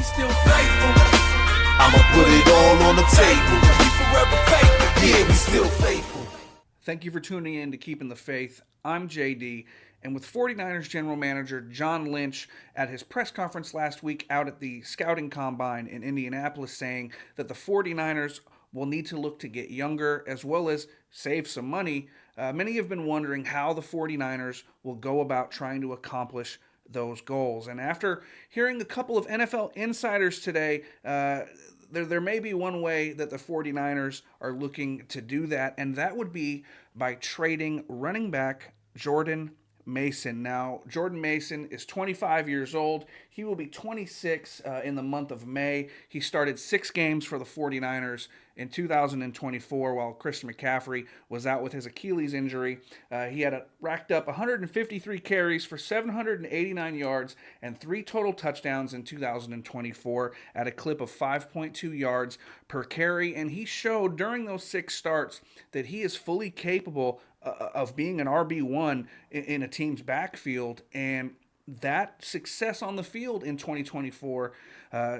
we still faithful. I'ma put it all on the table. We forever faithful. Yeah, we still faithful. Thank you for tuning in to Keeping the Faith. I'm JD, and with 49ers general manager John Lynch at his press conference last week out at the scouting combine in Indianapolis saying that the 49ers will need to look to get younger as well as save some money, many have been wondering how the 49ers will go about trying to accomplish those goals. And after hearing a couple of NFL insiders today, there may be one way that the 49ers are looking to do that, and that would be by trading running back Jordan Mason. Now, Jordan Mason is 25 years old. He will be 26 in the month of May. He started 6 games for the 49ers in 2024 while Christian McCaffrey was out with his Achilles injury. He had racked up 153 carries for 789 yards and 3 total touchdowns in 2024 at a clip of 5.2 yards per carry. And he showed during those 6 starts that he is fully capable of being an RB1 in a team's backfield, and that success on the field in 2024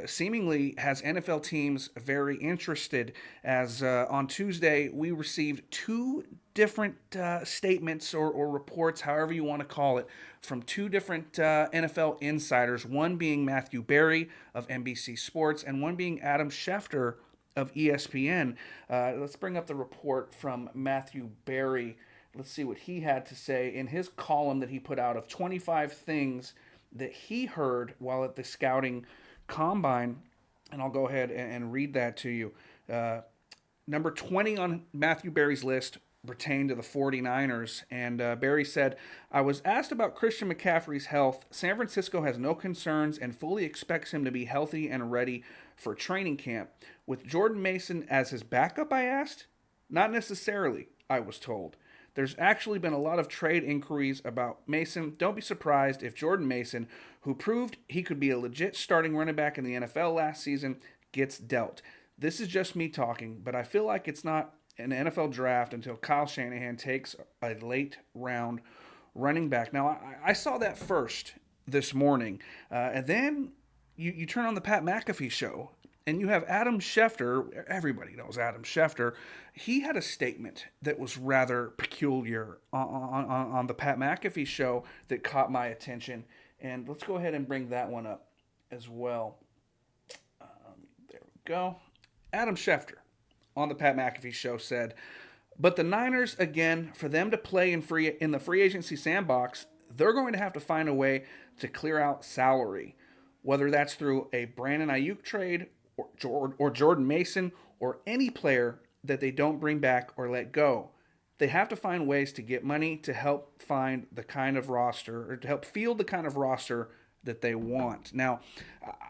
seemingly has NFL teams very interested, as on Tuesday we received 2 different statements or reports, however you want to call it, from 2 different NFL insiders, one being Matthew Berry of NBC Sports and one being Adam Schefter of ESPN. Let's bring up the report from Matthew Berry. Let's see what he had to say in his column that he put out of 25 things that he heard while at the scouting combine. And I'll go ahead and read that to you. Number 20 on Matthew Berry's list pertained to the 49ers. And Berry said, I was asked about Christian McCaffrey's health. San Francisco has no concerns and fully expects him to be healthy and ready for training camp. With Jordan Mason as his backup, I asked? Not necessarily, I was told. There's actually been a lot of trade inquiries about Mason. Don't be surprised if Jordan Mason, who proved he could be a legit starting running back in the NFL last season, gets dealt. This is just me talking, but I feel like it's not an NFL draft until Kyle Shanahan takes a late round running back. Now, I saw that first this morning, and then you turn on the Pat McAfee show, and you have Adam Schefter. Everybody knows Adam Schefter. He had a statement that was rather peculiar on the Pat McAfee show that caught my attention. And let's go ahead and bring that one up as well. There we go. Adam Schefter on the Pat McAfee show said, but the Niners, again, for them to play in the free agency sandbox, they're going to have to find a way to clear out salary, whether that's through a Brandon Ayuk trade or Jordan Mason or any player that they don't bring back or let go. They have to find ways to get money to help find the kind of roster or to help field the kind of roster that they want. Now,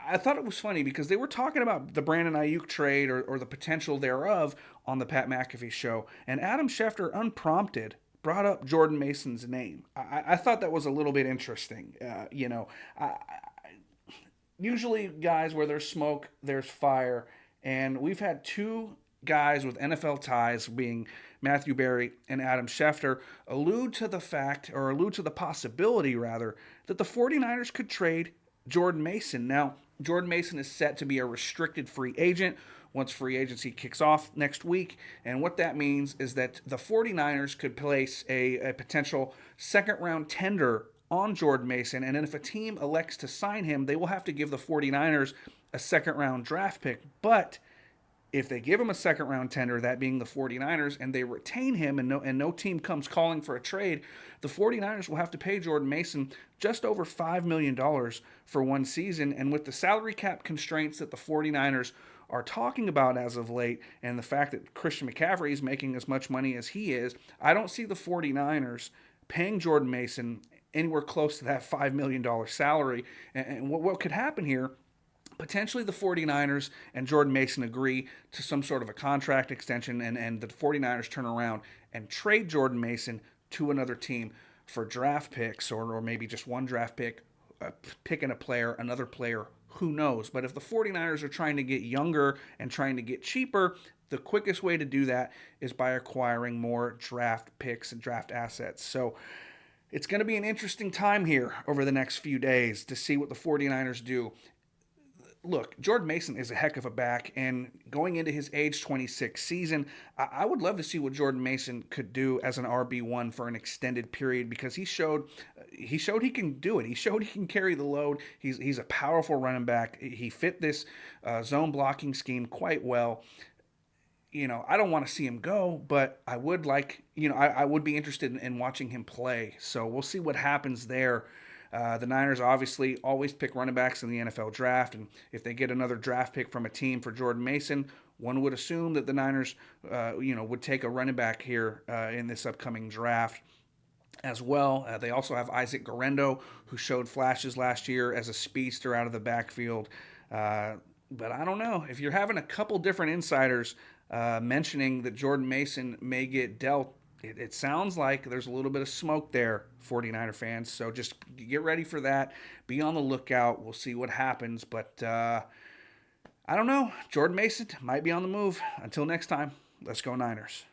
I thought it was funny because they were talking about the Brandon Ayuk trade or the potential thereof on the Pat McAfee show, and Adam Schefter, unprompted, brought up Jordan Mason's name. I thought that was a little bit interesting. Usually, guys, where there's smoke, there's fire. And we've had 2 guys with NFL ties, being Matthew Berry and Adam Schefter, allude to the possibility, that the 49ers could trade Jordan Mason. Now, Jordan Mason is set to be a restricted free agent once free agency kicks off next week. And what that means is that the 49ers could place a potential second-round tender on Jordan Mason, and then if a team elects to sign him, they will have to give the 49ers a second-round draft pick. But if they give him a second-round tender, that being the 49ers, and they retain him and no team comes calling for a trade, the 49ers will have to pay Jordan Mason just over $5 million for one season. And with the salary cap constraints that the 49ers are talking about as of late, and the fact that Christian McCaffrey is making as much money as he is, I don't see the 49ers paying Jordan Mason anywhere close to that $5 million salary. And what could happen here, potentially the 49ers and Jordan Mason agree to some sort of a contract extension, and the 49ers turn around and trade Jordan Mason to another team for draft picks, or maybe just one draft pick, picking another player, who knows. But if the 49ers are trying to get younger and trying to get cheaper, the quickest way to do that is by acquiring more draft picks and draft assets. So it's going to be an interesting time here over the next few days to see what the 49ers do. look, Jordan Mason is a heck of a back, and going into his age 26 season, I would love to see what Jordan Mason could do as an RB1 for an extended period because he can do it. He showed he can carry the load. He's a powerful running back. He fit this zone blocking scheme quite well. I don't want to see him go, but I would like, I would be interested in watching him play. So we'll see what happens there. The Niners obviously always pick running backs in the NFL draft, and if they get another draft pick from a team for Jordan Mason, one would assume that the Niners, would take a running back here in this upcoming draft as well. They also have Isaac Guerrero, who showed flashes last year as a speedster out of the backfield. But I don't know. If you're having a couple different insiders mentioning that Jordan Mason may get dealt, it sounds like there's a little bit of smoke there, 49er fans. So just get ready for that. Be on the lookout. We'll see what happens. But I don't know. Jordan Mason might be on the move. Until next time, let's go Niners.